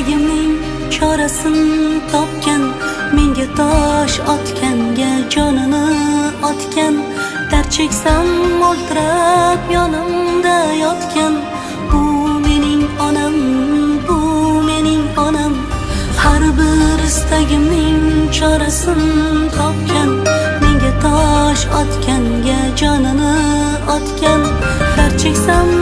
istagimning chorasin topgan, menga tosh otganga jonini otgan, dard cheksam o'ltirab yonimda yotgan. Bu mening onam, bu mening onam. Har bir istagimning chorasin topgan, menga tosh otganga jonini otgan, dard cheksam